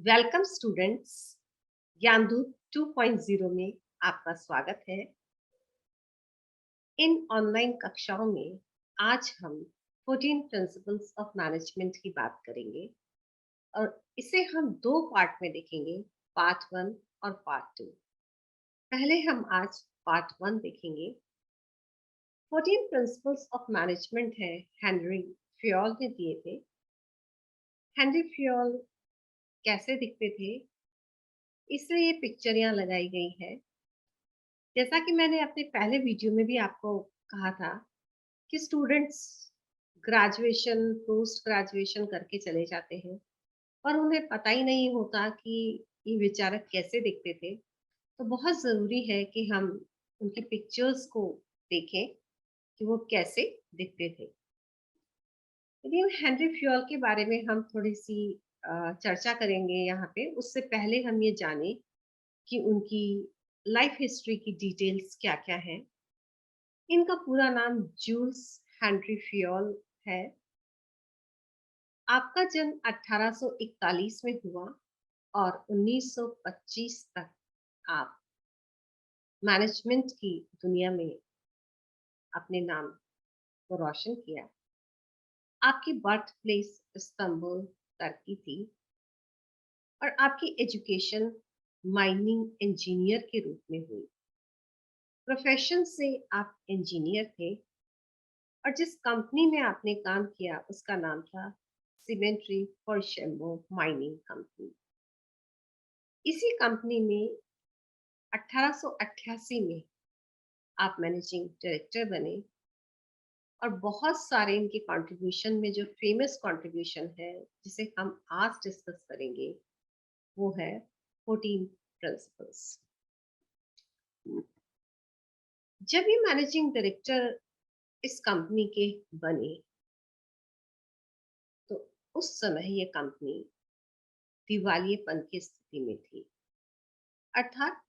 Welcome students. Gyandoot 2.0 में आपका स्वागत है। इन ऑनलाइन कक्षाओं में आज हम 14 प्रिंसिपल्स ऑफ मैनेजमेंट की बात करेंगे और इसे हम दो पार्ट में देखेंगे, पार्ट वन और पार्ट टू। पहले हम आज पार्ट वन देखेंगे। 14 प्रिंसिपल्स ऑफ मैनेजमेंट है, हेनरी फ्योल ने दिए थे। हेनरी फ्योल कैसे दिखते थे, इसलिए ये पिक्चर यहाँ लगाई गई है। जैसा कि मैंने अपने पहले वीडियो में भी आपको कहा था कि स्टूडेंट्स ग्रेजुएशन पोस्ट ग्रेजुएशन करके चले जाते हैं और उन्हें पता ही नहीं होता कि ये विचारक कैसे दिखते थे। तो बहुत ज़रूरी है कि हम उनकी पिक्चर्स को देखें कि वो कैसे दिखते थे। लेकिन हेनरी फ्योल के बारे में हम थोड़ी सी चर्चा करेंगे यहाँ पे। उससे पहले हम ये जानें कि उनकी लाइफ हिस्ट्री की डिटेल्स क्या-क्या हैं। इनका पूरा नाम जूल्स हेनरी फ्योल है। आपका जन्म 1841 में हुआ और 1925 तक आप मैनेजमेंट की दुनिया में अपने नाम को रोशन किया। आपकी बर्थ प्लेस इस्तांबुल, तुर्की थी और आपकी एजुकेशन माइनिंग इंजीनियर के रूप में हुई। प्रोफेशन से आप इंजीनियर थे और जिस कंपनी में आपने काम किया उसका नाम था सीमेंट्री फॉर शेम्बो माइनिंग कंपनी। इसी कंपनी में 1888 में आप मैनेजिंग डायरेक्टर बने और बहुत सारे इनके कंट्रीब्यूशन में जो फेमस कंट्रीब्यूशन है जिसे हम आज डिस्कस करेंगे वो है 14 प्रिंसिपल्स। जब ये मैनेजिंग डायरेक्टर इस कंपनी के बने तो उस समय ये कंपनी दिवालियेपन की स्थिति में थी, अर्थात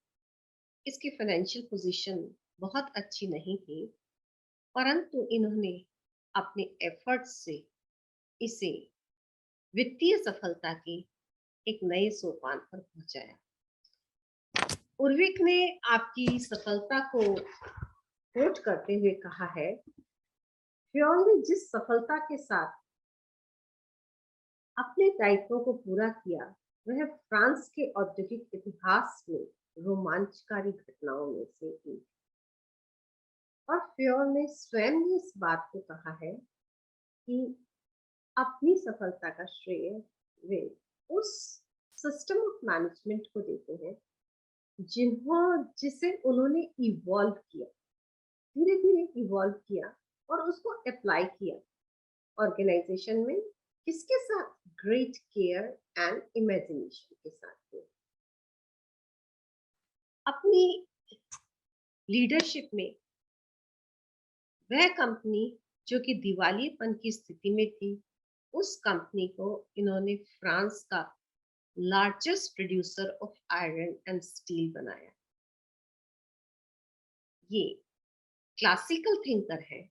इसकी फाइनेंशियल पोजीशन बहुत अच्छी नहीं थी, परंतु इन्होंने अपने एफर्ट्स से इसे वित्तीय सफलता की एक नए सोपान पर पहुंचाया। उर्विक ने आपकी सफलता को कोट करते हुए कहा है, फ्योल ने जिस सफलता के साथ अपने दायित्वों को पूरा किया वह फ्रांस के औद्योगिक इतिहास में रोमांचकारी घटनाओं में से एक। और फ्योल ने स्वयं ने इस बात को कहा है कि अपनी सफलता का श्रेय वे उस सिस्टम ऑफ मैनेजमेंट को देते हैं जिसे उन्होंने इवॉल्व किया, धीरे धीरे इवॉल्व किया और उसको अप्लाई किया ऑर्गेनाइजेशन में। किसके साथ? ग्रेट केयर एंड इमेजिनेशन के साथ में। अपनी लीडरशिप में वह कंपनी जो कि दिवालियेपन की स्थिति में थी, उस कंपनी को इन्होंने फ्रांस का largest producer of iron and steel बनाया। ये क्लासिकल थिंकर है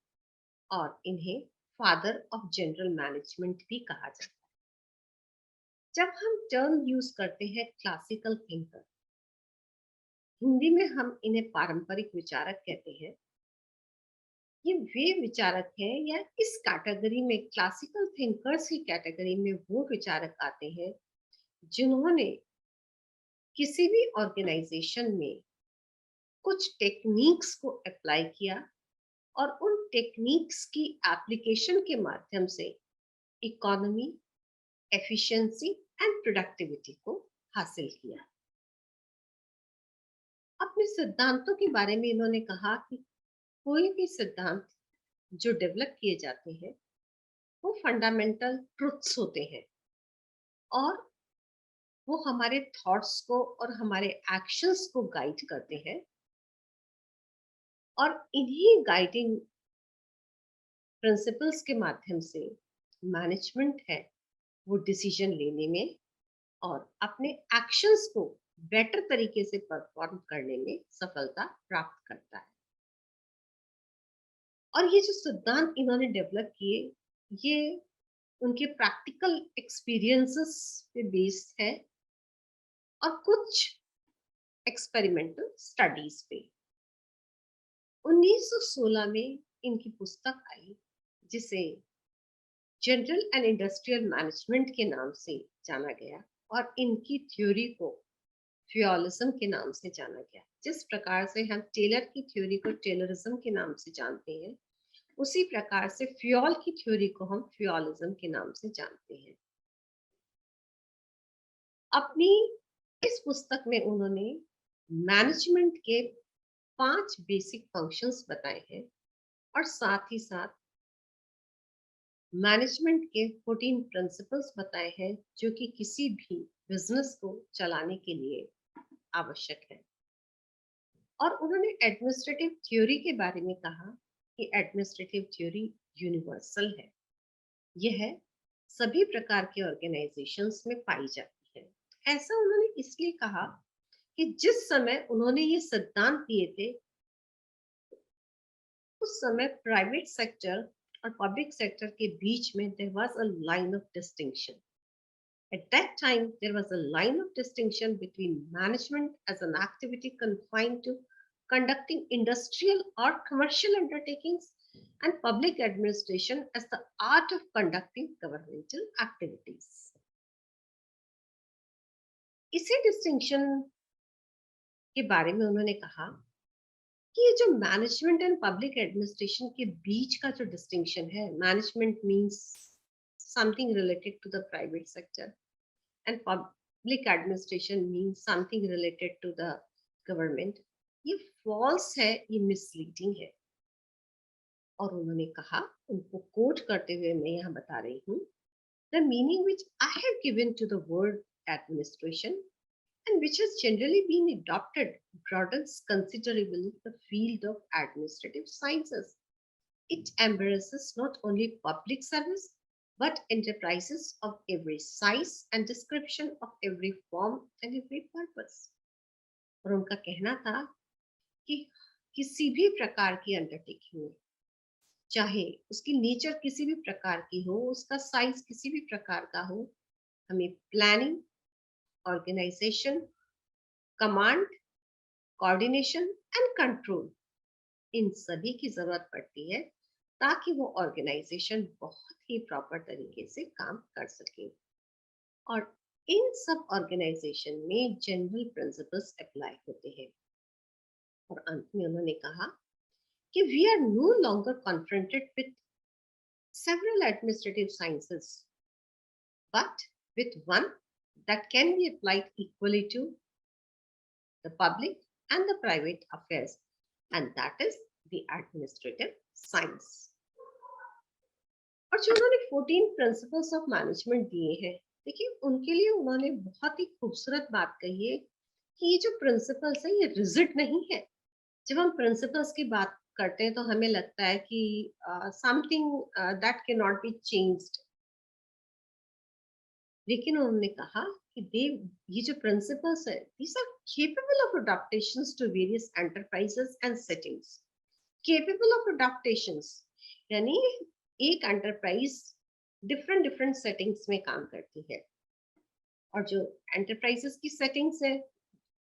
और इन्हें फादर ऑफ जनरल मैनेजमेंट भी कहा जाता है। जब हम टर्म यूज करते हैं क्लासिकल थिंकर, हिंदी में हम इन्हें पारंपरिक विचारक कहते हैं। ये वे विचारक हैं या इस कैटेगरी में, क्लासिकल थिंकर्स की कैटेगरी में, वो विचारक आते हैं जिन्होंने किसी भी ऑर्गेनाइजेशन में कुछ टेक्निक्स को अप्लाई किया और उन टेक्निक्स की एप्लीकेशन के माध्यम से इकोनॉमी, एफिशिएंसी एंड प्रोडक्टिविटी को हासिल किया। अपने सिद्धांतों के बारे में इन्होंने कहा कि कोई भी सिद्धांत जो डेवलप किए जाते हैं वो फंडामेंटल ट्रुथ्स होते हैं और वो हमारे थॉट्स को और हमारे एक्शंस को गाइड करते हैं और इन्हीं गाइडिंग प्रिंसिपल्स के माध्यम से मैनेजमेंट है वो डिसीजन लेने में और अपने एक्शंस को बेटर तरीके से परफॉर्म करने में सफलता प्राप्त करता है। और ये जो सिद्धांत इन्होंने डेवलप किए, ये उनके प्रैक्टिकल एक्सपीरियंसेस पे बेस्ड है और कुछ एक्सपेरिमेंटल स्टडीज पे। 1916 में इनकी पुस्तक आई जिसे जनरल एंड इंडस्ट्रियल मैनेजमेंट के नाम से जाना गया, और इनकी थ्योरी को फ्यूअलिज्म के नाम से जाना गया। जिस प्रकार से हम टेलर की थ्योरी को टेलरिज्म के नाम से जानते हैं, उसी प्रकार से फ्यूअल की थ्योरी को हम फ्यूअलिज्म के नाम से जानते हैं। अपनी इस पुस्तक में उन्होंने मैनेजमेंट के 5 बेसिक फंक्शंस बताए हैं, और साथ ही साथ मैनेजमेंट के 14 प्रिंसिपल्स बताए हैं जो कि किसी भी बिजनेस को चलाने के लिए आवश्यक है। और उन्होंने एडमिनिस्ट्रेटिव थ्योरी के बारे में कहा कि एडमिनिस्ट्रेटिव थ्योरी यूनिवर्सल है, यह सभी प्रकार के ऑर्गेनाइजेशंस में पाई जाती है। ऐसा उन्होंने इसलिए कहा कि जिस समय उन्होंने ये सिद्धांत दिए थे, उस समय प्राइवेट सेक्टर और पब्लिक सेक्टर के बीच में there was a line of distinction. At that time, there was a line of distinction between management as an activity confined to conducting industrial or commercial undertakings and public administration as the art of conducting governmental activities. इसी distinction के बारे में उन्होंने कहा कि ये जो management and public administration के बीच का जो डिस्टिंक्शन है, management means something related to the private sector and public administration means something related to the government, ये false है, ये misleading है। और उन्होंने कहा, उनको कोट करते हुए मैं यहाँ बता रही हूँ, the meaning which I have given to the word administration and which has generally been adopted broadens considerably the field of administrative sciences. It embraces not only public service but enterprises of every size and description of every form and every purpose. और उनका कहना था कि किसी भी प्रकार की undertaking में, चाहे उसकी नेचर किसी भी प्रकार की हो, उसका साइज किसी भी प्रकार का हो, हमें planning, organisation, command, coordination and control, इन सभी की जरूरत पड़ती है ताकि वो ऑर्गेनाइजेशन बहुत ही प्रॉपर तरीके से काम कर सके। और इन सब ऑर्गेनाइजेशन में जनरल प्रिंसिपल्स अप्लाई होते हैं। और अंत में उन्होंने कहा कि we are no longer confronted with several administrative sciences but with one that can be applied equally to the public and the private affairs, and that is the administrative science. और जो उन्होंने 14 प्रिंसिपल्स ऑफ मैनेजमेंट दिए हैं, देखिए उनके लिए उन्होंने बहुत ही खूबसूरत बात कही है कि ये जो प्रिंसिपल्स है ये रिजिड नहीं है। जब हम प्रिंसिपल्स की बात करते हैं तो हमें लगता है कि something that can not be changed, लेकिन उन्होंने कहा कि ये जो प्रिंसिपल्स है, these are capable of adaptations to various enterprises and settings. Capable of adaptations यानी एक एंटरप्राइज डिफरेंट डिफरेंट सेटिंग्स में काम करती है, और जो एंटरप्राइजेस की सेटिंग्स है,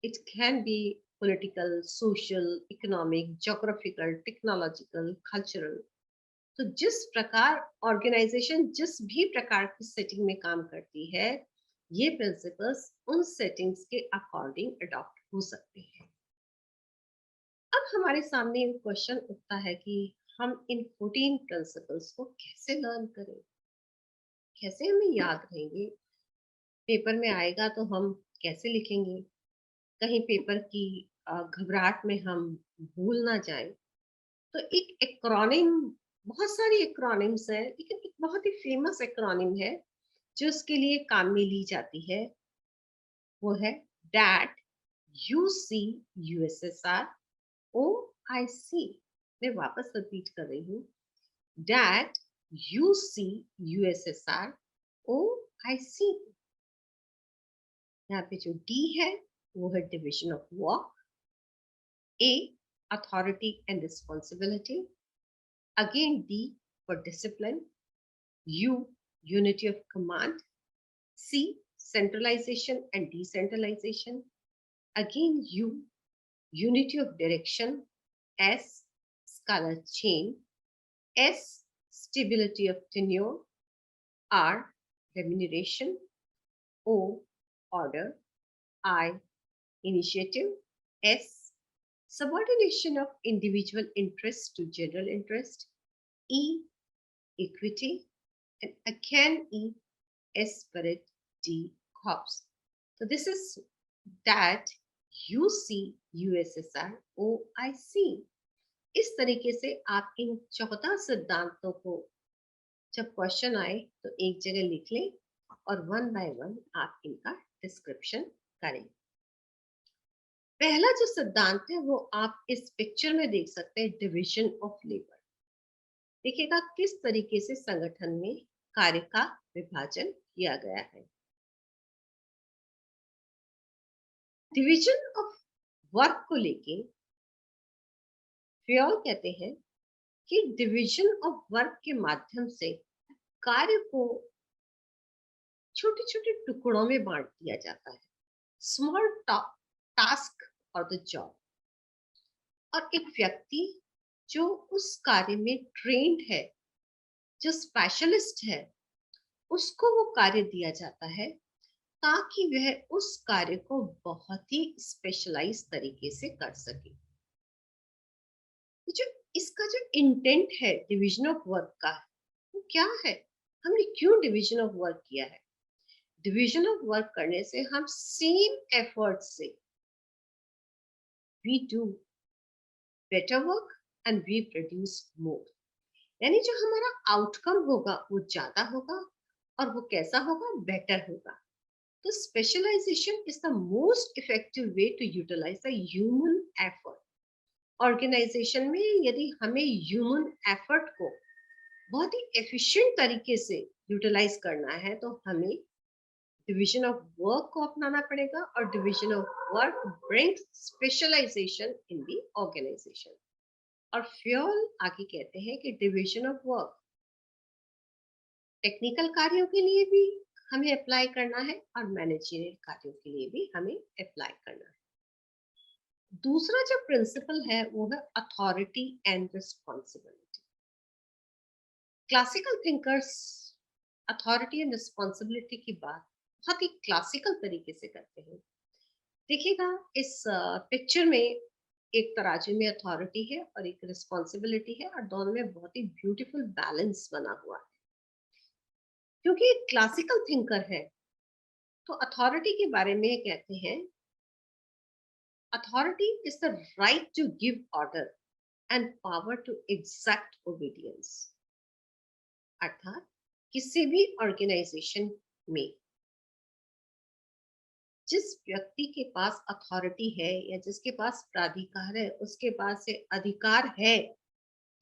it can be political, social, economic, geographical, technological, cultural. तो जिस प्रकार ऑर्गेनाइजेशन जिस भी प्रकार की सेटिंग में काम करती है, ये प्रिंसिपल्स उन सेटिंग्स के अकॉर्डिंग अडॉप्ट हो सकते हैं। अब हमारे सामने एक क्वेश्चन उठता है कि हम इन 14 प्रिंसिपल्स को कैसे लर्न करें, कैसे हमें याद रहेंगे, पेपर में आएगा तो हम कैसे लिखेंगे, कहीं पेपर की घबराहट में हम भूल ना जाए। तो एक एक्रोनिम, बहुत सारी एक्रोनिम्स है, लेकिन एक बहुत ही फेमस एक्रोनिम है जो इसके लिए काम में ली जाती है, वो है डैट, यूसी, यूएसएसआर, ओआईसी। मैं वापस रिपीट कर रही हूँ, डैट, यूसी, यूएसएसआर, ओआईसी। यहाँ पे जो डी है वो है division of work, A authority and responsibility, again D for discipline, U unity of command, C centralization and decentralization. Again, U, unity of direction. S, scalar chain. S, stability of tenure. R, remuneration. O, order. I, initiative. S, subordination of individual interest to general interest. E, equity. And again E, spirit, D, corps. So this is that UC, USSR, OIC. इस तरीके से आप इन 14 सिद्धांतों को जब question आए तो एक जगह लिख लें और वन बाय वन आप इनका डिस्क्रिप्शन करें। पहला जो सिद्धांत है वो आप इस पिक्चर में देख सकते हैं, डिवीजन ऑफ लेबर। देखिएगा किस तरीके से संगठन में कार्य का विभाजन किया गया है। डिवीजन ऑफ वर्क को लेके फ्योल कहते हैं कि डिवीजन ऑफ वर्क के माध्यम से कार्य को छोटे छोटे टुकड़ों में बांट दिया जाता है। स्मॉल टास्क और द जॉब, और एक व्यक्ति जो उस कार्य में ट्रेंड है, जो स्पेशलिस्ट है, उसको वो कार्य दिया जाता है ताकि वह उस कार्य को बहुत ही स्पेशलाइज तरीके से कर सके। जो इसका जो इंटेंट है डिवीजन ऑफ वर्क का, वो क्या है? हमने क्यों डिवीजन ऑफ वर्क किया है? डिवीजन ऑफ वर्क करने से हम सेम एफर्ट से we do better work and we produce more, यानी जो हमारा आउटकम होगा वो ज्यादा होगा और वो कैसा होगा? बेटर होगा। तो specialisation is the most effective way to utilise the human effort. Organisation में यदि हमें ह्यूमन एफर्ट को बहुत ही एफिशिएंट तरीके से यूटिलाइज करना है तो हमें डिवीजन ऑफ वर्क को अपनाना पड़ेगा, और division of work brings specialisation in the organisation. और फ्योल आगे कहते हैं कि डिवीजन ऑफ वर्क टेक्निकल कार्यों के लिए भी हमें अप्लाई करना है और मैनेजरियल कार्यों के लिए भी हमें अप्लाई करना है। दूसरा जो प्रिंसिपल है वो है authority and responsibility. Classical thinkers authority and responsibility की बात बहुत ही क्लासिकल तरीके से करते हैं। देखिएगा इस पिक्चर में एक तराजू में अथॉरिटी है और एक रिस्पॉन्सिबिलिटी है, और दोनों में बहुत ही ब्यूटीफुल बैलेंस बना हुआ है। क्योंकि एक क्लासिकल थिंकर है तो अथॉरिटी के बारे में कहते हैं, authority is the right to give order and power to exact obedience। अर्थात किसी भी ऑर्गेनाइजेशन में जिस व्यक्ति के पास अथॉरिटी है या जिसके पास प्राधिकार है, उसके पास से अधिकार है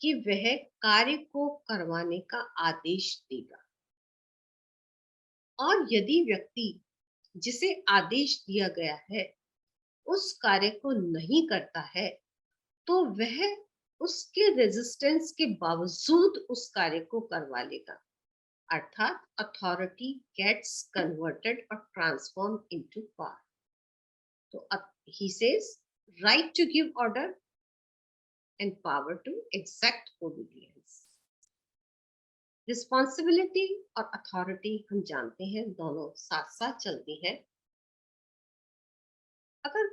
कि वह कार्य को करवाने का आदेश देगा, और यदि व्यक्ति जिसे आदेश दिया गया है उस कार्य को नहीं करता है तो वह उसके रेजिस्टेंस के बावजूद उस कार्य को करवा लेगा। अर्थात अथॉरिटी गेट्स कन्वर्टेड और ट्रांसफॉर्म इनटू पावर। तो he says right to give order and power to exact obedience. Responsibility और अथॉरिटी हम जानते हैं दोनों साथ साथ चलती हैं। अगर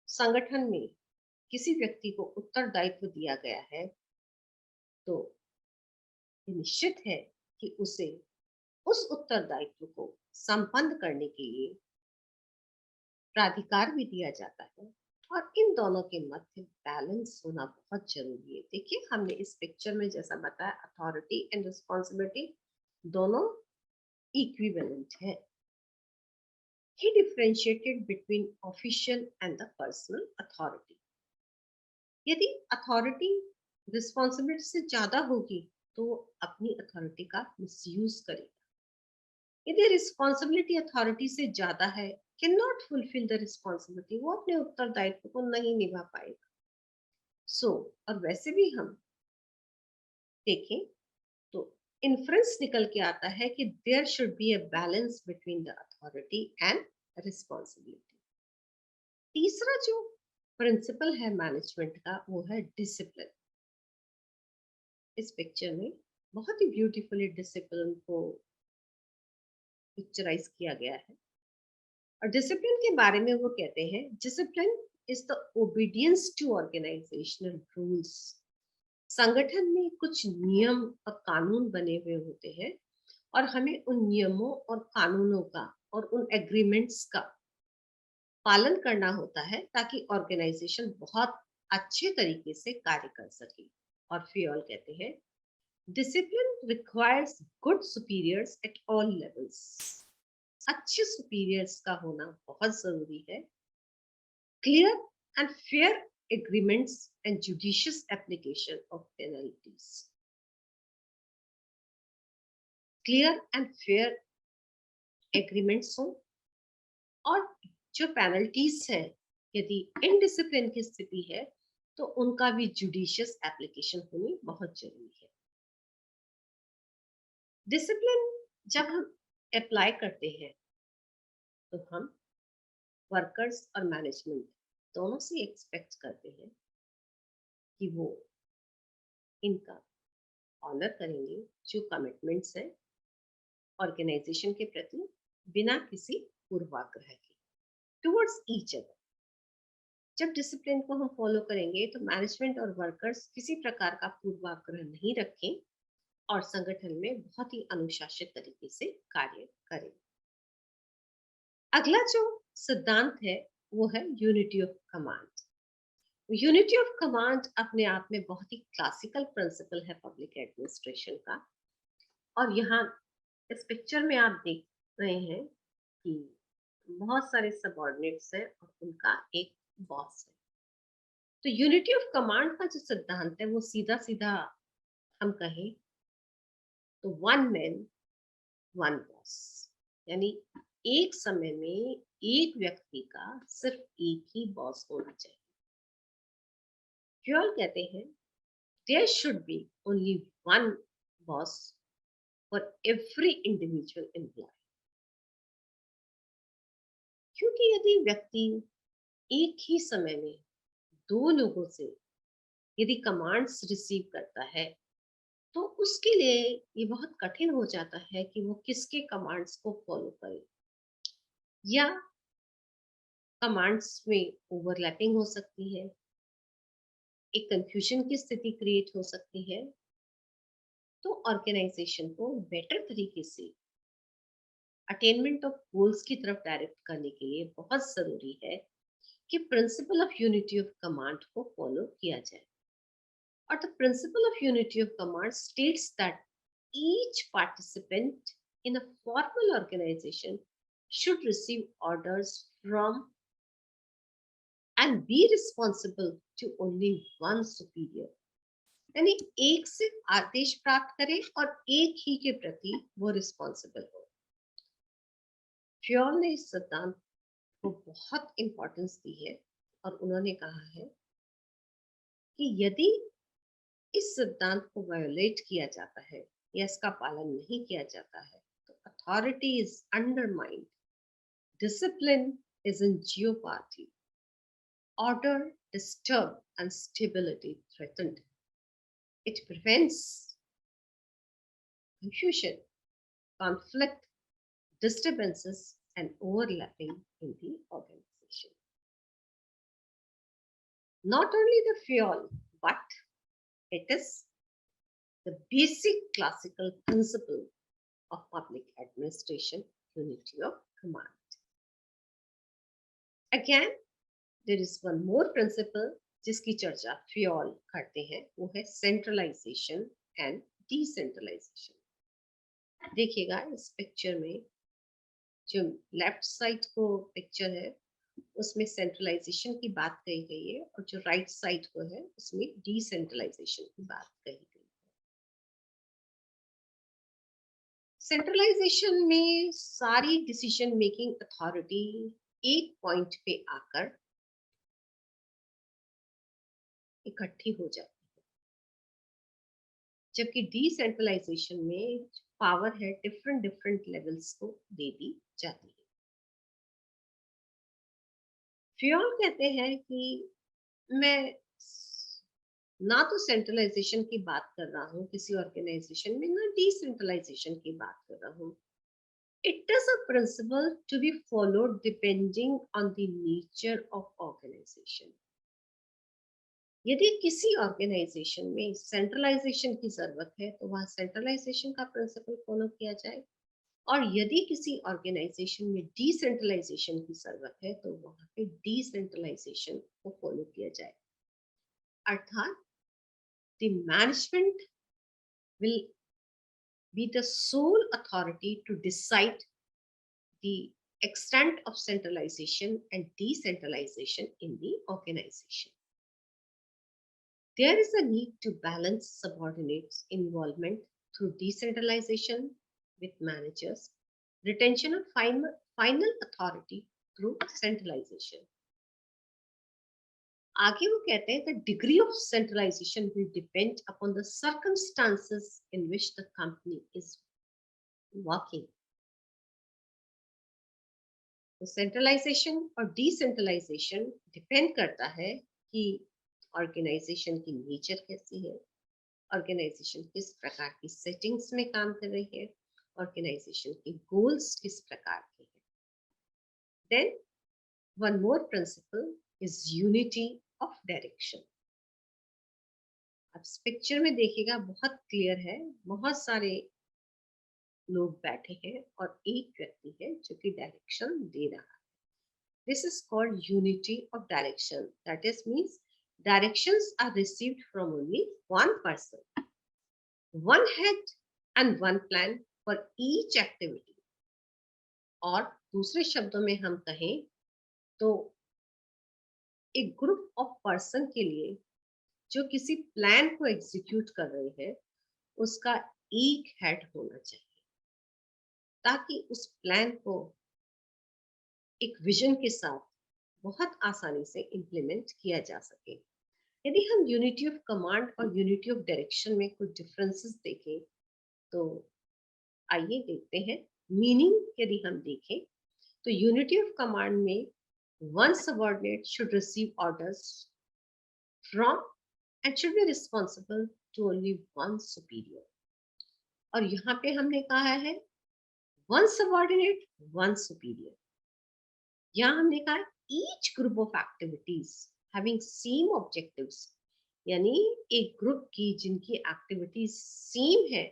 संगठन में किसी व्यक्ति को उत्तरदायित्व दिया गया है तो निश्चित है कि उसे उस उत्तरदायित्व को संपन्न करने के लिए प्राधिकार भी दिया जाता है, और इन दोनों के मध्य बैलेंस होना बहुत जरूरी है। देखिए हमने इस पिक्चर में जैसा बताया, अथॉरिटी एंड रिस्पॉन्सिबिलिटी दोनों इक्विवेलेंट है। He differentiated between official and the personal authority। यदि अथॉरिटी रिस्पॉन्सिबिलिटी से ज्यादा होगी तो वो अपनी अथॉरिटी का मिसयूज करेगा। यदि रिस्पॉन्सिबिलिटी अथॉरिटी से ज्यादा है, can not fulfil the responsibility, वो अपने उत्तरदायित्व को नहीं निभा पाएगा। और वैसे भी हम देखें तो इन्फ्रेंस निकल के आता है कि there should be a balance between the authority and responsibility. तीसरा जो प्रिंसिपल है मैनेजमेंट का वो है डिसिप्लिन। इस पिक्चर में बहुत ही ब्यूटीफुली डिसिप्लिन को पिक्चराइज किया गया है। और डिसिप्लिन के बारे में वो कहते हैं, discipline is the obedience to organisational rules. संगठन में कुछ नियम और कानून बने हुए होते हैं और हमें उन नियमों और कानूनों का और उन एग्रीमेंट्स का पालन करना होता है ताकि ऑर्गेनाइजेशन बहुत अच्छे तरीके से कार्य कर सके। और फियोल कहते हैं, discipline requires good superiors at all levels. अच्छे सुपीरियर्स का होना बहुत जरूरी है। Clear and fair agreements and judicious application of penalties. Clear and fair agreements हो और जो पेनल्टीज है, यदि इनडिसिप्लिन की स्थिति है तो उनका भी जुडिशियस एप्लीकेशन होनी बहुत जरूरी है। डिसिप्लिन जब हम अप्लाई करते हैं तो हम वर्कर्स और मैनेजमेंट दोनों से एक्सपेक्ट करते हैं कि वो इनका ऑनर करेंगे, जो कमिटमेंट्स हैं ऑर्गेनाइजेशन के प्रति, बिना किसी पूर्वाग्रह के टुवर्ड्स ईच अदर। जब डिसिप्लिन को हम फॉलो करेंगे तो मैनेजमेंट और वर्कर्स किसी प्रकार का पूर्वाग्रह नहीं रखें और संगठन में बहुत ही अनुशासित तरीके से कार्य करें। अगला जो सिद्धांत है वो है unity of command. Unity of command अपने आप में बहुत ही क्लासिकल प्रिंसिपल है पब्लिक एडमिनिस्ट्रेशन का। और यहाँ इस पिक्चर में आप देख रहे हैं कि बहुत सारे सबऑर्डिनेट्स हैं और उनका एक बॉस है। तो यूनिटी ऑफ कमांड का जो सिद्धांत है वो सीधा सीधा हम कहें तो वन मैन वन बॉस, यानी एक समय में एक व्यक्ति का सिर्फ एक ही बॉस होना चाहिए। फ्यूल कहते हैं, there should be only one boss for every individual employee. क्योंकि यदि व्यक्ति एक ही समय में दो लोगों से यदि कमांड्स रिसीव करता है तो उसके लिए ये बहुत कठिन हो जाता है कि वो किसके कमांड्स को फॉलो करे, या कमांड्स में ओवरलैपिंग हो सकती है, एक कंफ्यूजन की स्थिति क्रिएट हो सकती है। तो ऑर्गेनाइजेशन को बेटर तरीके से अटेनमेंट ऑफ गोल्स की तरफ डायरेक्ट करने के लिए बहुत जरूरी है कि principle of unity of command को फॉलो किया जाए। और the principle of unity of command states that each participant in a formal organization should receive orders from and be responsible to only one superior। यानी एक से आदेश प्राप्त करे और एक ही के प्रति वो रिस्पॉन्सिबल हो। फ्योल ने इस सिद्धांत को बहुत इंपॉर्टेंस दी है और उन्होंने कहा है कि यदि इस सिद्धांत को वायोलेट किया जाता है या इसका पालन नहीं किया जाता है तो authority is undermined, discipline is in jeopardy, order disturbed, and stability threatened. It prevents confusion, conflict, disturbances, and overlapping in the organization. Not only the fuel, but it is the basic classical principle of public administration, unity of command. Again, there is one more principle जिसकी चर्चा Fayol करते हैं, वो है centralization and decentralization. देखिएगा इस picture में जो लेफ्ट साइड को पिक्चर है उसमें सेंट्रलाइजेशन की बात कही गई है और जो राइट साइड को है उसमें डिसेंट्रलाइजेशन की बात कही गई है। सेंट्रलाइजेशन में सारी डिसीजन मेकिंग अथॉरिटी एक पॉइंट पे आकर इकट्ठी हो जाती है, जबकि डिसेंट्रलाइजेशन में पावर है डिफरेंट डिफरेंट लेवल्स को दे दी जाती है। फ्योल कहते हैं कि मैं ना तो सेंट्रलाइजेशन की बात कर रहा हूँ किसी ऑर्गेनाइजेशन में, ना डिसेंट्रलाइजेशन की बात कर रहा हूँ। It is a principle to be followed depending on the nature of organization. यदि किसी ऑर्गेनाइजेशन में सेंट्रलाइजेशन की जरूरत है तो वहां सेंट्रलाइजेशन का प्रिंसिपल फॉलो किया जाए, और यदि किसी ऑर्गेनाइजेशन में डिसेंट्रलाइजेशन की जरूरत है तो वहां पे डिसेंट्रलाइजेशन को फॉलो किया जाए। अर्थात the management will be the sole authority to decide the extent of centralization and decentralization in the organization. There is a need to balance subordinates' involvement through decentralization with managers, retention of final authority through centralization. आगे वो कहते हैं the degree of centralization will depend upon the circumstances in which the company is working. तो centralisation और decentralisation depend करता है कि organisation की नेचर कैसी है, ऑर्गेनाइजेशन किस प्रकार की सेटिंग्स में काम कर रही है, ऑर्गेनाइजेशन के गोल्स किस प्रकार के हैं। Then one more principle is unity of direction. अब इस पिक्चर में देखिएगा बहुत क्लियर है, बहुत सारे लोग बैठे हैं और एक व्यक्ति है जो कि डायरेक्शन दे रहा है। This is called unity of direction. That is means directions are received from only one person, one head and one plan for each activity. और दूसरे शब्दों में हम कहें तो एक ग्रुप ऑफ पर्सन के लिए जो किसी प्लान को एग्जीक्यूट कर रहे हैं उसका एक हेड होना चाहिए, ताकि उस प्लान को एक विजन के साथ बहुत आसानी से इम्प्लीमेंट किया जा सके। यदि हम यूनिटी ऑफ कमांड और यूनिटी ऑफ डायरेक्शन में कुछ डिफरेंसेस देखें तो आइए देखते हैं। मीनिंग यदि हम देखें तो यूनिटी ऑफ कमांड में one subordinate should receive orders from and should be responsible to only one superior. और यहाँ पे हमने कहा है वन सबऑर्डिनेट वन सुपीरियर। यहाँ हमने कहा each group of activities having same objectives, यानी एक ग्रुप की जिनकी एक्टिविटीज सेम है,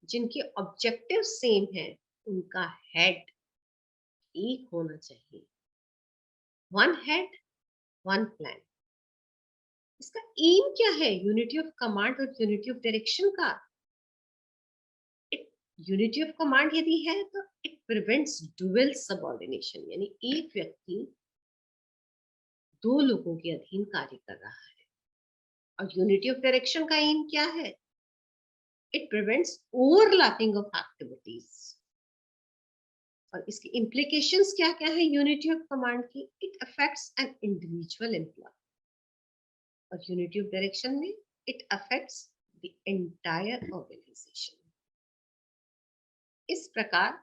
जिनके ऑब्जेक्टिव सेम है, उनका हेड एक होना चाहिए। One head one plan. इसका एम क्या है यूनिटी ऑफ कमांड और यूनिटी ऑफ डायरेक्शन का? यूनिटी ऑफ कमांड यदि है तो इट प्रिवेंट्स डुअल सबऑर्डिनेशन, यानी एक व्यक्ति दो लोगों के अधीन कार्य कर रहा है। और यूनिटी ऑफ डायरेक्शन का एम क्या है? It prevents overlapping of activities. और इसकी इम्प्लीकेशंस क्या क्या है यूनिटी ऑफ कमांड की? It affects an individual employee. और यूनिटी ऑफ डायरेक्शन में it affects the entire organisation. इस प्रकार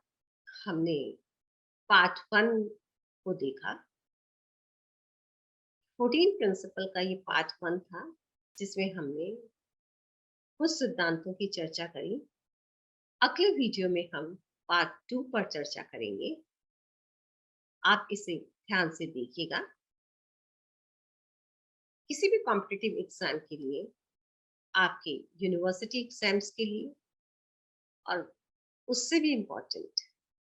हमने पार्ट 1 को देखा। 14 प्रिंसिपल का ये पार्ट 1 था, जिसमें हमने कुछ सिद्धांतों की चर्चा करी। अगले वीडियो में हम पार्ट 2 पर चर्चा करेंगे। आप इसे ध्यान से देखिएगा। किसी भी कॉम्पिटिटिव एग्जाम के लिए, आपके यूनिवर्सिटी एग्जाम्स के लिए, और उससे भी इम्पोर्टेंट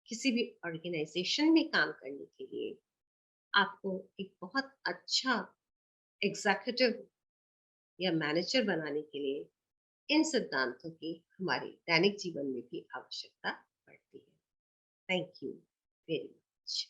किसी भी ऑर्गेनाइजेशन में काम करने के लिए आपको एक बहुत अच्छा एग्जीक्यूटिव या मैनेजर बनाने के लिए इन सिद्धांतों की हमारे दैनिक जीवन में भी आवश्यकता पड़ती है। Thank you very much.